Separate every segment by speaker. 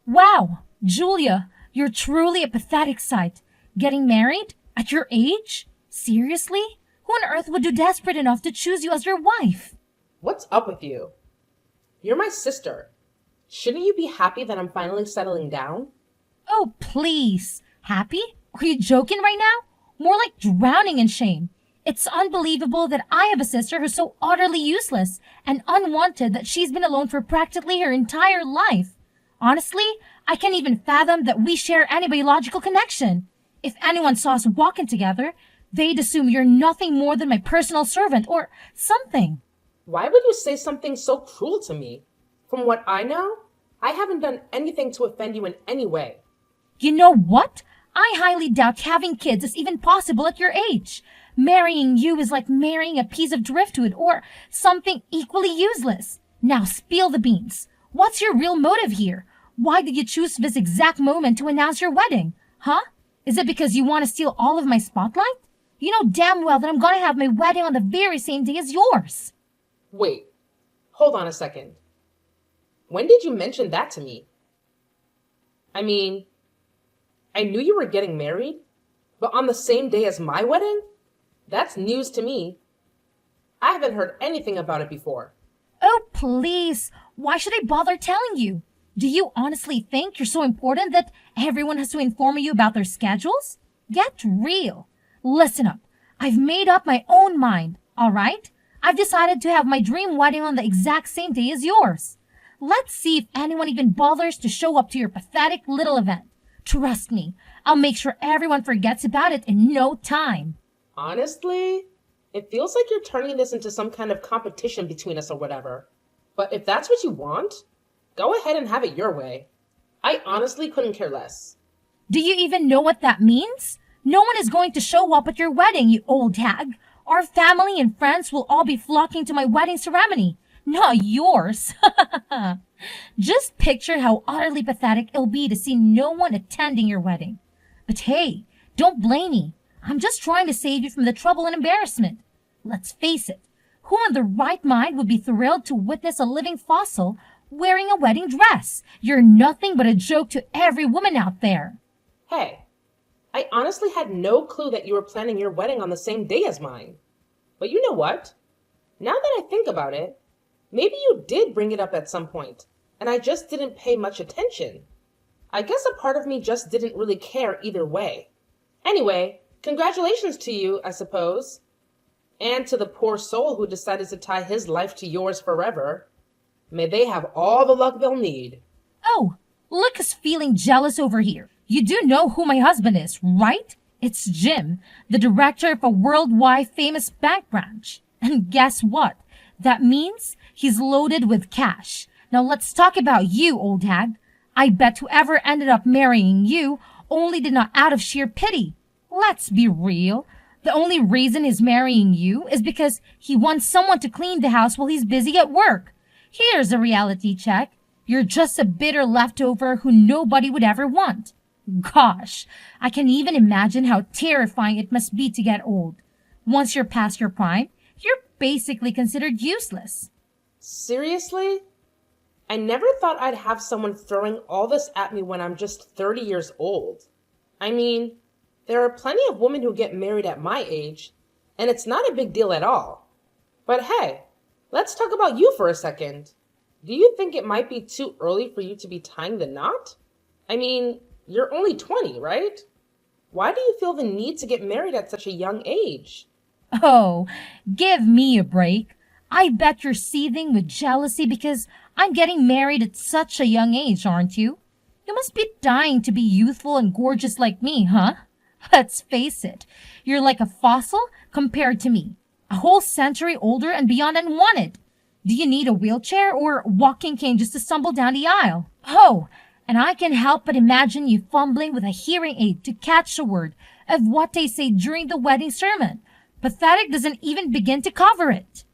Speaker 1: Wow, Julia, you're truly a pathetic sight. Getting married? At your age? Seriously? Who on earth would do desperate enough to choose you as your wife?
Speaker 2: What's up with you? You're my sister. Shouldn't you be happy that I'm finally settling down?
Speaker 1: Oh, please. Happy? Are you joking right now? More like drowning in shame. It's unbelievable that I have a sister who's so utterly useless and unwanted that she's been alone for practically her entire life. Honestly, I can't even fathom that we share any biological connection. If anyone saw us walking together, they'd assume you're nothing more than my personal servant or something.
Speaker 2: Why would you say something so cruel to me? From what I know, I haven't done anything to offend you in any way.
Speaker 1: You know what? I highly doubt having kids is even possible at your age. Marrying you is like marrying a piece of driftwood or something equally useless. Now spill the beans. What's your real motive here? Why did you choose this exact moment to announce your wedding? Huh? Is it because you want to steal all of my spotlight? You know damn well that I'm gonna have my wedding on the very same day as yours.
Speaker 2: Wait, hold on a second. When did you mention that to me? I mean, I knew you were getting married, but on the same day as my wedding? That's news to me. I haven't heard anything about it before.
Speaker 1: Oh, please. Why should I bother telling you? Do you honestly think you're so important that everyone has to inform you about their schedules? Get real. Listen up. I've made up my own mind, all right? I've decided to have my dream wedding on the exact same day as yours. Let's see if anyone even bothers to show up to your pathetic little event. Trust me, I'll make sure everyone forgets about it in no time.
Speaker 2: Honestly, it feels like you're turning this into some kind of competition between us or whatever. But if that's what you want, go ahead and have it your way. I honestly couldn't care less.
Speaker 1: Do you even know what that means? No one is going to show up at your wedding, you old hag. Our family and friends will all be flocking to my wedding ceremony, not yours. Just picture how utterly pathetic it'll be to see no one attending your wedding. But hey, don't blame me. I'm just trying to save you from the trouble and embarrassment. Let's face it, who in their right mind would be thrilled to witness a living fossil wearing a wedding dress? You're nothing but a joke to every woman out there.
Speaker 2: Hey, I honestly had no clue that you were planning your wedding on the same day as mine. But you know what? Now that I think about it, maybe you did bring it up at some point, and I just didn't pay much attention. I guess a part of me just didn't really care either way. Anyway, congratulations to you, I suppose. And to the poor soul who decided to tie his life to yours forever. May they have all the luck they'll need.
Speaker 1: Oh, look who's feeling jealous over here. You do know who my husband is, right? It's Jim, the director of a worldwide famous bank branch. And guess what? That means he's loaded with cash. Now let's talk about you, old hag. I bet whoever ended up marrying you only did not out of sheer pity. Let's be real. The only reason he's marrying you is because he wants someone to clean the house while he's busy at work. Here's a reality check. You're just a bitter leftover who nobody would ever want. Gosh, I can even imagine how terrifying it must be to get old. Once you're past your prime, you're basically considered useless.
Speaker 2: Seriously? I never thought I'd have someone throwing all this at me when I'm just 30 years old. I mean, there are plenty of women who get married at my age, and it's not a big deal at all. But hey, let's talk about you for a second. Do you think it might be too early for you to be tying the knot? I mean, you're only 20, right? Why do you feel the need to get married at such a young age?
Speaker 1: Oh, give me a break. I bet you're seething with jealousy because I'm getting married at such a young age, aren't you? You must be dying to be youthful and gorgeous like me, huh? Let's face it, you're like a fossil compared to me. A whole century older and beyond unwanted. Do you need a wheelchair or walking cane just to stumble down the aisle? Oh, and I can help but imagine you fumbling with a hearing aid to catch a word of what they say during the wedding sermon. Pathetic doesn't even begin to cover it.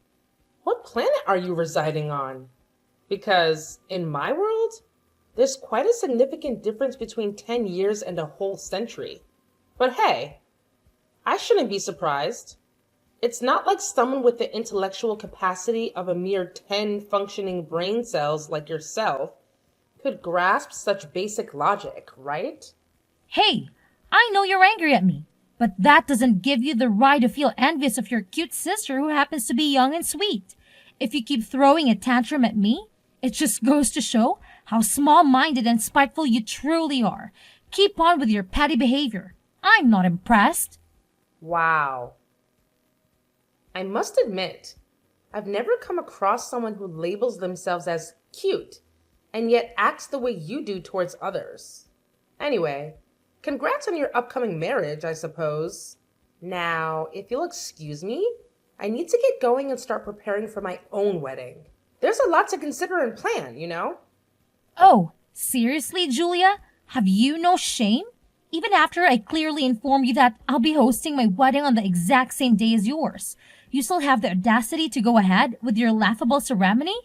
Speaker 2: What planet are you residing on? Because in my world, there's quite a significant difference between 10 years and a whole century. But hey, I shouldn't be surprised. It's not like someone with the intellectual capacity of a mere 10 functioning brain cells like yourself could grasp such basic logic, right?
Speaker 1: Hey, I know you're angry at me, but that doesn't give you the right to feel envious of your cute sister who happens to be young and sweet. If you keep throwing a tantrum at me, it just goes to show how small minded and spiteful you truly are. Keep on with your petty behavior. I'm not impressed.
Speaker 2: Wow. I must admit, I've never come across someone who labels themselves as cute and yet acts the way you do towards others. Anyway, congrats on your upcoming marriage, I suppose. Now, if you'll excuse me, I need to get going and start preparing for my own wedding. There's a lot to consider and plan, you know?
Speaker 1: Oh, seriously, Julia? Have you no shame? Even after I clearly informed you that I'll be hosting my wedding on the exact same day as yours, you still have the audacity to go ahead with your laughable ceremony?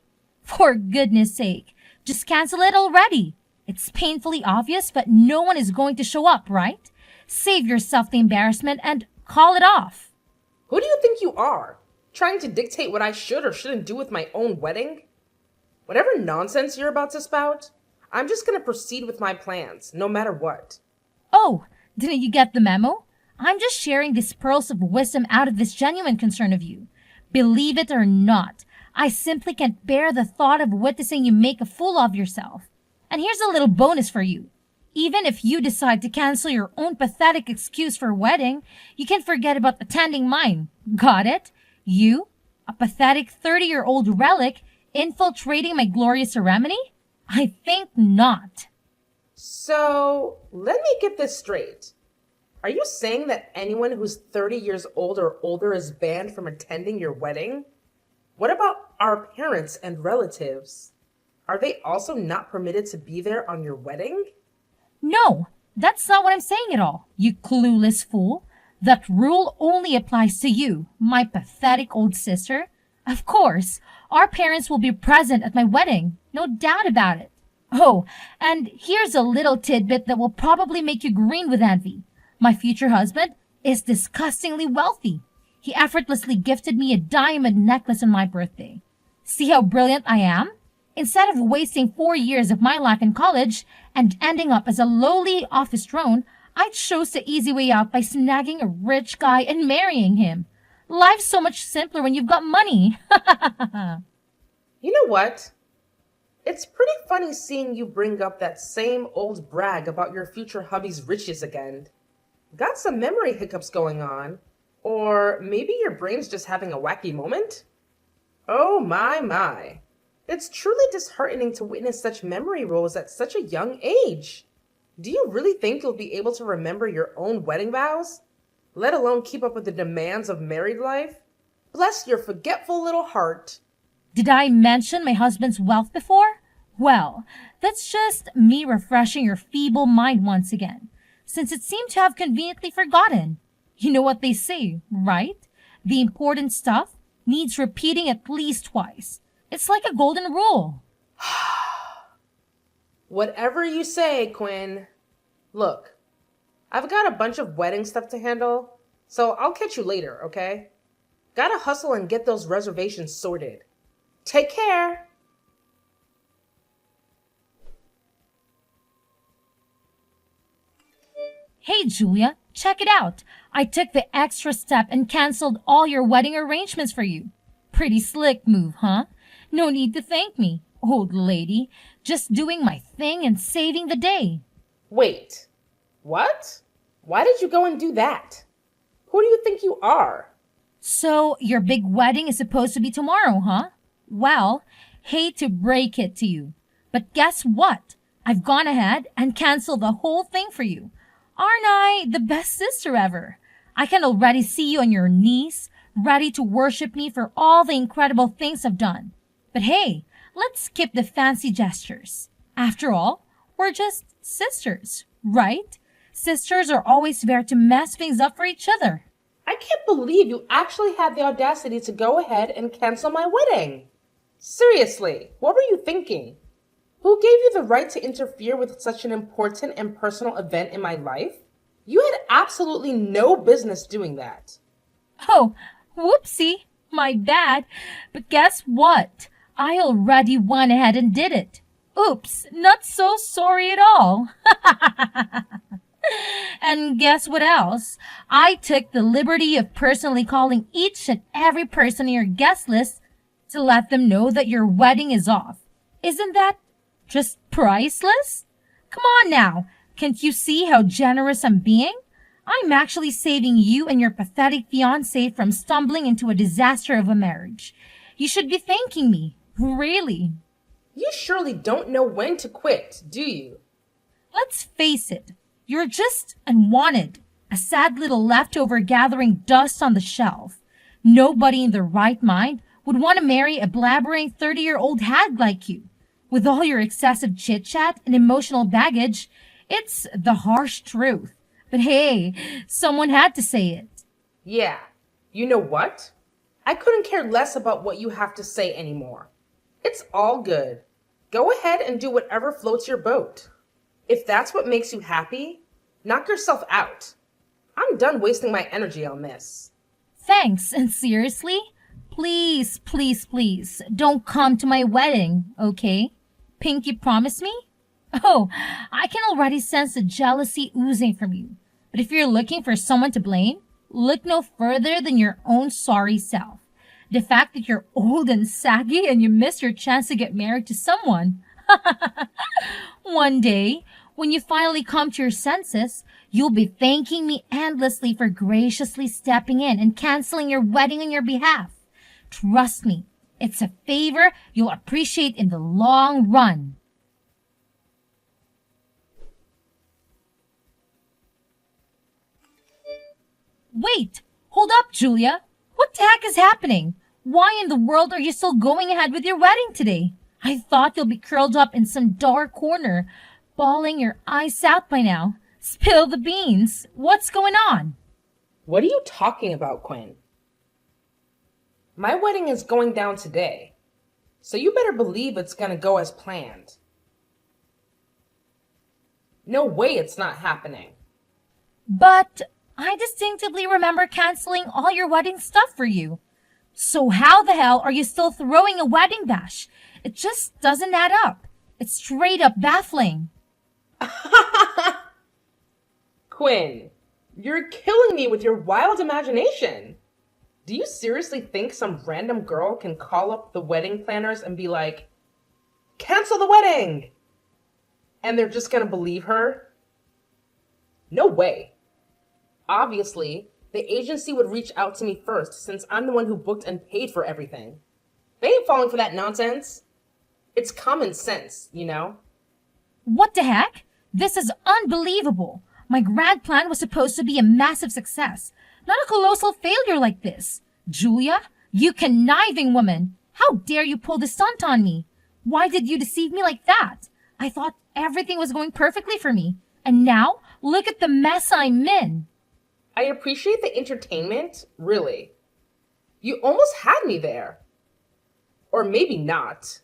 Speaker 1: For goodness sake, just cancel it already. It's painfully obvious, but no one is going to show up, right? Save yourself the embarrassment and call it off.
Speaker 2: Who do you think you are? Trying to dictate what I should or shouldn't do with my own wedding? Whatever nonsense you're about to spout, I'm just gonna proceed with my plans, no matter what.
Speaker 1: Oh, didn't you get the memo? I'm just sharing these pearls of wisdom out of this genuine concern of you. Believe it or not, I simply can't bear the thought of witnessing you make a fool of yourself. And here's a little bonus for you. Even if you decide to cancel your own pathetic excuse for a wedding, you can forget about attending mine. Got it? You, a pathetic 30-year-old relic, infiltrating my glorious ceremony? I think not.
Speaker 2: So, let me get this straight. Are you saying that anyone who's 30 years old or older is banned from attending your wedding? What about our parents and relatives? Are they also not permitted to be there on your wedding?
Speaker 1: No, that's not what I'm saying at all, you clueless fool. That rule only applies to you, my pathetic old sister. Of course, our parents will be present at my wedding, no doubt about it. Oh, and here's a little tidbit that will probably make you green with envy. My future husband is disgustingly wealthy. He effortlessly gifted me a diamond necklace on my birthday. See how brilliant I am? Instead of wasting 4 years of my life in college and ending up as a lowly office drone, I chose the easy way out by snagging a rich guy and marrying him. Life's so much simpler when you've got money.
Speaker 2: You know what? It's pretty funny seeing you bring up that same old brag about your future hubby's riches again. Got some memory hiccups going on? Or maybe your brain's just having a wacky moment? Oh my. It's truly disheartening to witness such memory rolls at such a young age. Do you really think you'll be able to remember your own wedding vows? Let alone keep up with the demands of married life? Bless your forgetful little heart.
Speaker 1: Did I mention my husband's wealth before? Well, that's just me refreshing your feeble mind once again, since it seemed to have conveniently forgotten. You know what they say, right? The important stuff needs repeating at least twice. It's like a golden rule.
Speaker 2: Whatever you say, Quinn. Look, I've got a bunch of wedding stuff to handle, so I'll catch you later, okay? Gotta hustle and get those reservations sorted. Take care.
Speaker 1: Hey, Julia, check it out. I took the extra step and canceled all your wedding arrangements for you. Pretty slick move, huh? No need to thank me, old lady. Just doing my thing and saving the day.
Speaker 2: Wait, what? Why did you go and do that? Who do you think you are?
Speaker 1: So, your big wedding is supposed to be tomorrow, huh? Well, hate to break it to you, but guess what? I've gone ahead and canceled the whole thing for you. Aren't I the best sister ever? I can already see you on your knees, ready to worship me for all the incredible things I've done. But hey, let's skip the fancy gestures. After all, we're just sisters, right? Sisters are always there to mess things up for each other.
Speaker 2: I can't believe you actually had the audacity to go ahead and cancel my wedding. Seriously, what were you thinking? Who gave you the right to interfere with such an important and personal event in my life? You had absolutely no business doing that.
Speaker 1: Oh, whoopsie, my bad. But guess what? I already went ahead and did it. Oops, not so sorry at all. And guess what else? I took the liberty of personally calling each and every person in your guest list to let them know that your wedding is off. Isn't that just priceless? Come on now. Can't you see how generous I'm being? I'm actually saving you and your pathetic fiance from stumbling into a disaster of a marriage. You should be thanking me. Really.
Speaker 2: You surely don't know when to quit, do you?
Speaker 1: Let's face it. You're just unwanted. A sad little leftover gathering dust on the shelf. Nobody in their right mind would want to marry a blabbering 30-year-old hag like you. With all your excessive chit-chat and emotional baggage, it's the harsh truth. But hey, someone had to say it.
Speaker 2: Yeah. You know what? I couldn't care less about what you have to say anymore. It's all good. Go ahead and do whatever floats your boat. If that's what makes you happy, knock yourself out. I'm done wasting my energy on this.
Speaker 1: Thanks, and seriously? Please, please, please, don't come to my wedding, okay? Pinky, promise me? Oh, I can already sense the jealousy oozing from you. But if you're looking for someone to blame, look no further than your own sorry self. The fact that you're old and saggy and you miss your chance to get married to someone. One day, when you finally come to your senses, you'll be thanking me endlessly for graciously stepping in and canceling your wedding on your behalf. Trust me, it's a favor you'll appreciate in the long run. Wait! Hold up, Julia! What the heck is happening? Why in the world are you still going ahead with your wedding today? I thought you'll be curled up in some dark corner, bawling your eyes out by now. Spill the beans. What's going on?
Speaker 2: What are you talking about, Quinn? My wedding is going down today, so you better believe it's gonna go as planned. No way it's not happening.
Speaker 1: But I distinctively remember canceling all your wedding stuff for you. So how the hell are you still throwing a wedding bash? It just doesn't add up. It's straight up baffling.
Speaker 2: Quinn, you're killing me with your wild imagination. Do you seriously think some random girl can call up the wedding planners and be like, cancel the wedding? And they're just gonna believe her? No way. Obviously, the agency would reach out to me first since I'm the one who booked and paid for everything. They ain't falling for that nonsense. It's common sense, you know?
Speaker 1: What the heck? This is unbelievable. My grand plan was supposed to be a massive success, not a colossal failure like this. Julia, you conniving woman. How dare you pull this stunt on me? Why did you deceive me like that? I thought everything was going perfectly for me. And now, look at the mess I'm in.
Speaker 2: I appreciate the entertainment, really. You almost had me there. Or maybe not.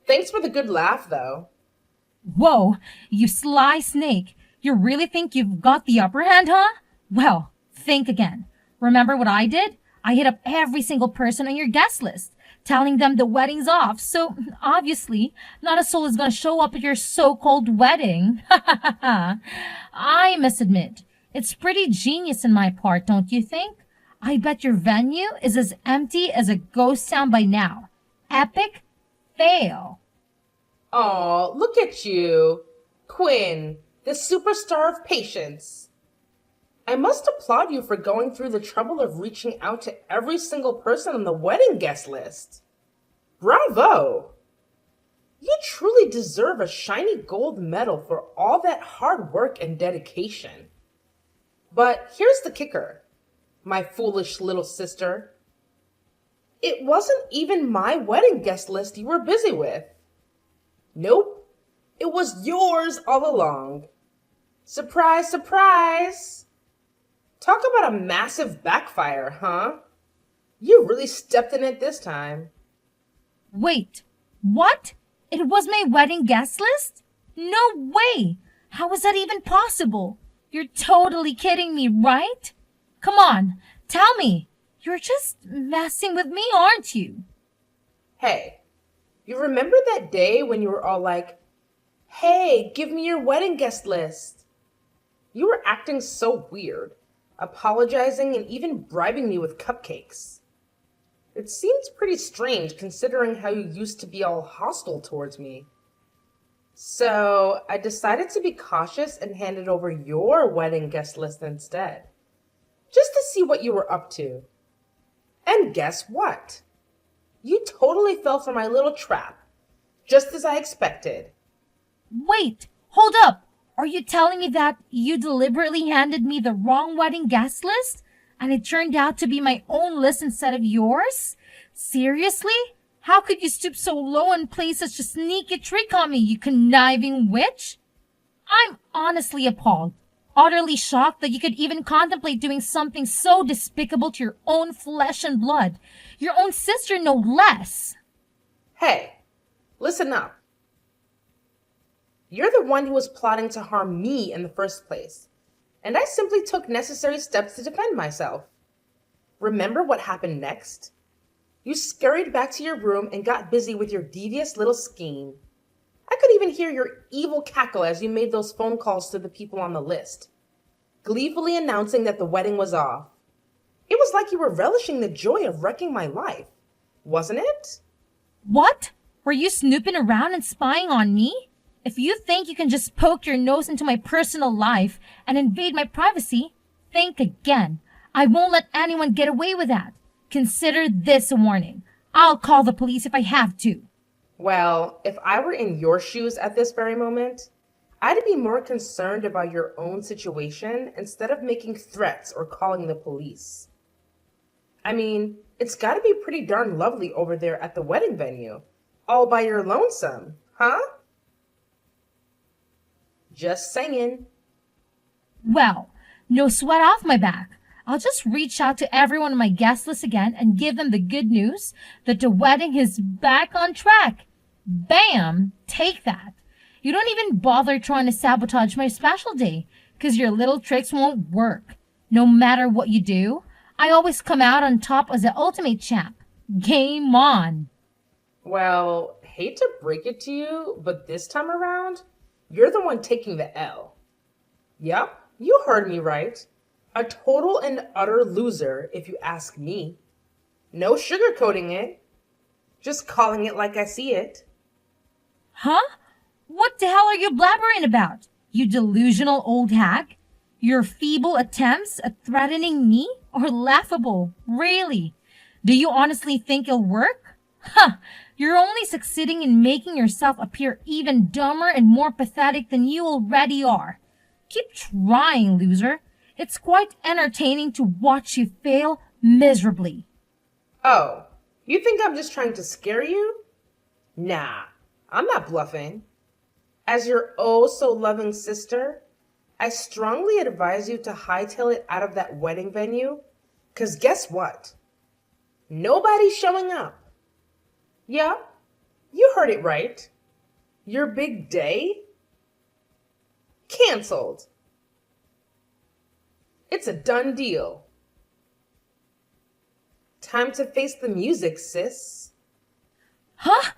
Speaker 2: Thanks for the good laugh, though.
Speaker 1: Whoa, you sly snake. You really think you've got the upper hand, huh? Well, think again. Remember what I did? I hit up every single person on your guest list, telling them the wedding's off. So, obviously, not a soul is gonna show up at your so-called wedding. I must admit, it's pretty genius in my part, don't you think? I bet your venue is as empty as a ghost town by now. Epic fail.
Speaker 2: Aw, look at you. Quinn, the superstar of patience. I must applaud you for going through the trouble of reaching out to every single person on the wedding guest list. Bravo! You truly deserve a shiny gold medal for all that hard work and dedication. But here's the kicker, my foolish little sister. It wasn't even my wedding guest list you were busy with. Nope, it was yours all along. Surprise, surprise! Talk about a massive backfire, huh? You really stepped in it this time.
Speaker 1: Wait, what? It was my wedding guest list? No way! How is that even possible? You're totally kidding me, right? Come on, tell me. You're just messing with me, aren't you?
Speaker 2: Hey, you remember that day when you were all like, hey, give me your wedding guest list? You were acting so weird, apologizing and even bribing me with cupcakes. It seems pretty strange considering how you used to be all hostile towards me. So I decided to be cautious and handed over your wedding guest list instead, just to see what you were up to. And guess what? You totally fell for my little trap, just as I expected.
Speaker 1: Wait, hold up. Are you telling me that you deliberately handed me the wrong wedding guest list and it turned out to be my own list instead of yours? Seriously? How could you stoop so low and play such a sneaky trick on me, you conniving witch? I'm honestly appalled, utterly shocked that you could even contemplate doing something so despicable to your own flesh and blood, your own sister no less.
Speaker 2: Hey, listen up. You're the one who was plotting to harm me in the first place, and I simply took necessary steps to defend myself. Remember what happened next? You scurried back to your room and got busy with your devious little scheme. I could even hear your evil cackle as you made those phone calls to the people on the list, gleefully announcing that the wedding was off. It was like you were relishing the joy of wrecking my life, wasn't it?
Speaker 1: What? Were you snooping around and spying on me? If you think you can just poke your nose into my personal life and invade my privacy, think again. I won't let anyone get away with that. Consider this a warning. I'll call the police if I have to.
Speaker 2: Well, if I were in your shoes at this very moment, I'd be more concerned about your own situation instead of making threats or calling the police. I mean, it's gotta be pretty darn lovely over there at the wedding venue, all by your lonesome, huh? Just saying.
Speaker 1: Well, no sweat off my back. I'll just reach out to everyone on my guest list again and give them the good news that the wedding is back on track. Bam! Take that. You don't even bother trying to sabotage my special day, 'cause your little tricks won't work. No matter what you do, I always come out on top as the ultimate champ. Game on.
Speaker 2: Well, hate to break it to you, but this time around, you're the one taking the L. Yep, you heard me right. A total and utter loser, if you ask me. No sugarcoating it. Just calling it like I see it.
Speaker 1: Huh? What the hell are you blabbering about, you delusional old hag? Your feeble attempts at threatening me are laughable, really. Do you honestly think it'll work? Huh! You're only succeeding in making yourself appear even dumber and more pathetic than you already are. Keep trying, loser. It's quite entertaining to watch you fail miserably.
Speaker 2: Oh, you think I'm just trying to scare you? Nah, I'm not bluffing. As your oh so loving sister, I strongly advise you to hightail it out of that wedding venue, 'cause guess what? Nobody's showing up. Yeah, you heard it right. Your big day? Cancelled. It's a done deal. Time to face the music, sis.
Speaker 1: Huh?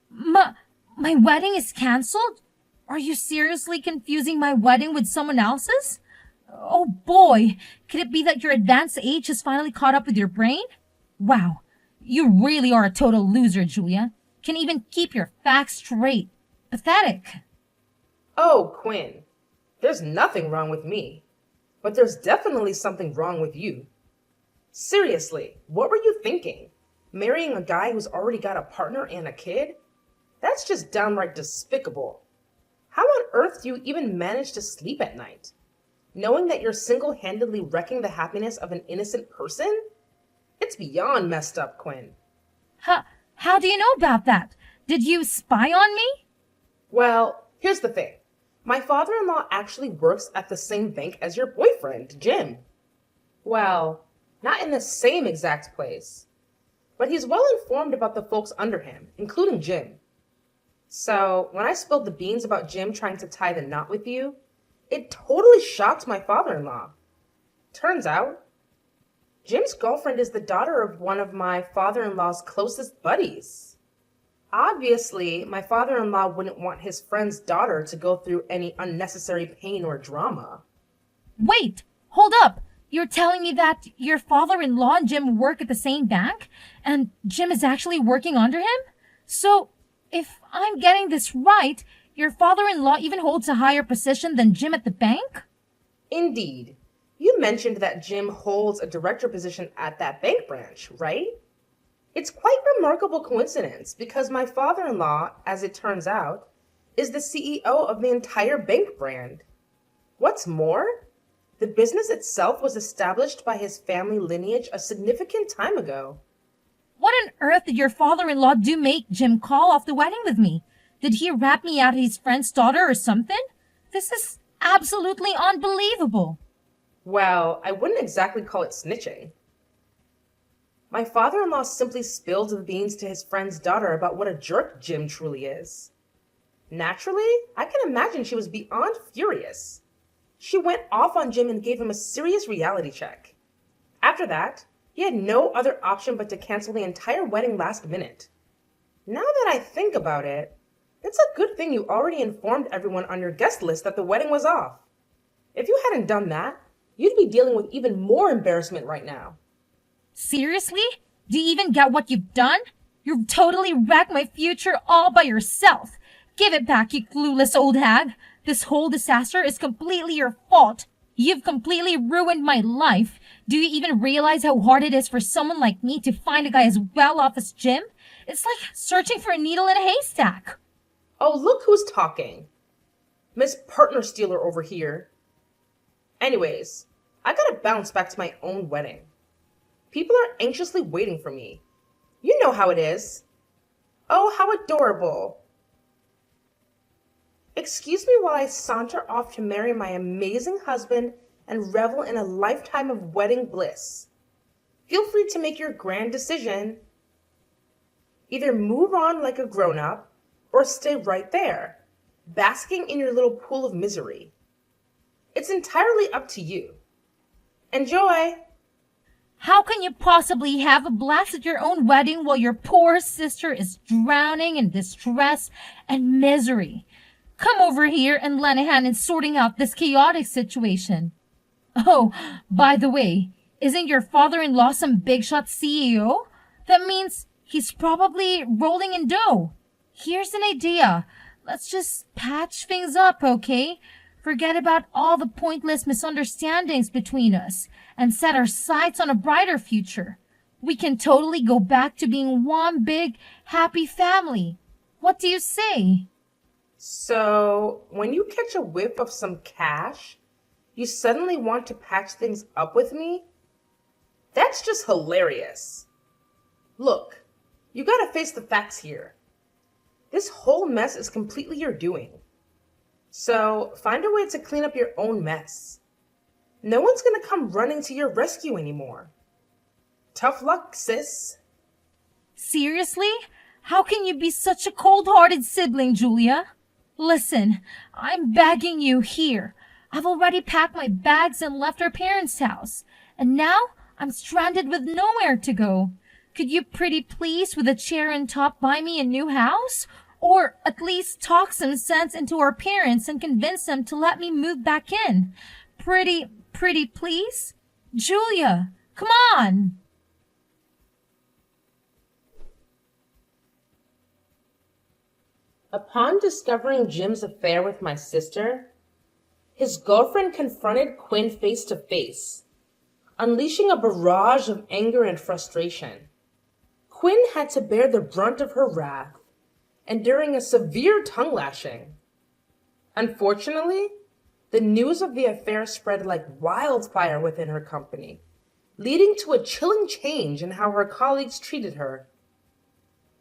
Speaker 1: My wedding is cancelled? Are you seriously confusing my wedding with someone else's? Oh boy, could it be that your advanced age has finally caught up with your brain? Wow, you really are a total loser, Julia. Can't even keep your facts straight. Pathetic.
Speaker 2: Oh, Quinn, there's nothing wrong with me, but there's definitely something wrong with you. Seriously, what were you thinking? Marrying a guy who's already got a partner and a kid? That's just downright despicable. How on earth do you even manage to sleep at night? Knowing that you're single-handedly wrecking the happiness of an innocent person? It's beyond messed up, Quinn.
Speaker 1: How do you know about that? Did you spy on me?
Speaker 2: Well, here's the thing. My father-in-law actually works at the same bank as your boyfriend, Jim. Well, not in the same exact place, but he's well informed about the folks under him, including Jim. So when I spilled the beans about Jim trying to tie the knot with you, it totally shocked my father-in-law. Turns out, Jim's girlfriend is the daughter of one of my father-in-law's closest buddies. Obviously, my father-in-law wouldn't want his friend's daughter to go through any unnecessary pain or drama.
Speaker 1: Wait, hold up. You're telling me that your father-in-law and Jim work at the same bank, and Jim is actually working under him? So, if I'm getting this right, your father-in-law even holds a higher position than Jim at the bank?
Speaker 2: Indeed. You mentioned that Jim holds a director position at that bank branch, right? It's quite remarkable coincidence because my father-in-law, as it turns out, is the CEO of the entire bank brand. What's more, the business itself was established by his family lineage a significant time ago.
Speaker 1: What on earth did your father-in-law do make Jim call off the wedding with me? Did he rat me out his friend's daughter or something? This is absolutely unbelievable.
Speaker 2: Well, I wouldn't exactly call it snitching. My father-in-law simply spilled the beans to his friend's daughter about what a jerk Jim truly is. Naturally, I can imagine she was beyond furious. She went off on Jim and gave him a serious reality check. After that, he had no other option but to cancel the entire wedding last minute. Now that I think about it, it's a good thing you already informed everyone on your guest list that the wedding was off. If you hadn't done that, you'd be dealing with even more embarrassment right now.
Speaker 1: Seriously? Do you even get what you've done? You've totally wrecked my future all by yourself. Give it back, you clueless old hag. This whole disaster is completely your fault. You've completely ruined my life. Do you even realize how hard it is for someone like me to find a guy as well off as Jim? It's like searching for a needle in a haystack.
Speaker 2: Oh, look who's talking. Miss Partner Stealer over here. Anyways, I gotta bounce back to my own wedding. People are anxiously waiting for me. You know how it is. Oh, how adorable. Excuse me while I saunter off to marry my amazing husband and revel in a lifetime of wedding bliss. Feel free to make your grand decision. Either move on like a grown-up or stay right there, basking in your little pool of misery. It's entirely up to you. Enjoy!
Speaker 1: How can you possibly have a blast at your own wedding while your poor sister is drowning in distress and misery? Come over here and lend a hand in sorting out this chaotic situation. Oh, by the way, isn't your father-in-law some big shot CEO? That means he's probably rolling in dough. Here's an idea. Let's just patch things up, okay? Forget about all the pointless misunderstandings between us and set our sights on a brighter future. We can totally go back to being one big, happy family. What do you say?
Speaker 2: So, when you catch a whiff of some cash, you suddenly want to patch things up with me? That's just hilarious. Look, you gotta face the facts here. This whole mess is completely your doing. So, find a way to clean up your own mess. No one's gonna come running to your rescue anymore. Tough luck, sis.
Speaker 1: Seriously? How can you be such a cold-hearted sibling, Julia? Listen, I'm begging you here. I've already packed my bags and left our parents' house, and now I'm stranded with nowhere to go. Could you pretty please with a chair and top buy me a new house? Or at least talk some sense into our parents and convince them to let me move back in. Pretty please? Julia, come on!
Speaker 2: Upon discovering Jim's affair with my sister, his girlfriend confronted Quinn face to face, unleashing a barrage of anger and frustration. Quinn had to bear the brunt of her wrath, enduring a severe tongue lashing. Unfortunately, the news of the affair spread like wildfire within her company, leading to a chilling change in how her colleagues treated her.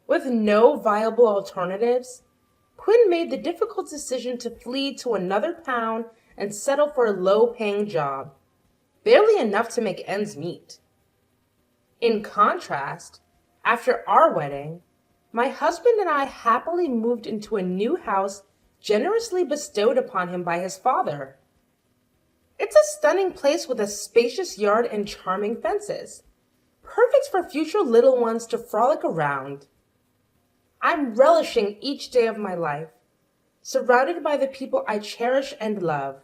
Speaker 2: With no viable alternatives, Quinn made the difficult decision to flee to another town and settle for a low-paying job, barely enough to make ends meet. In contrast, after our wedding, my husband and I happily moved into a new house generously bestowed upon him by his father. It's a stunning place with a spacious yard and charming fences, perfect for future little ones to frolic around. I'm relishing each day of my life, surrounded by the people I cherish and love.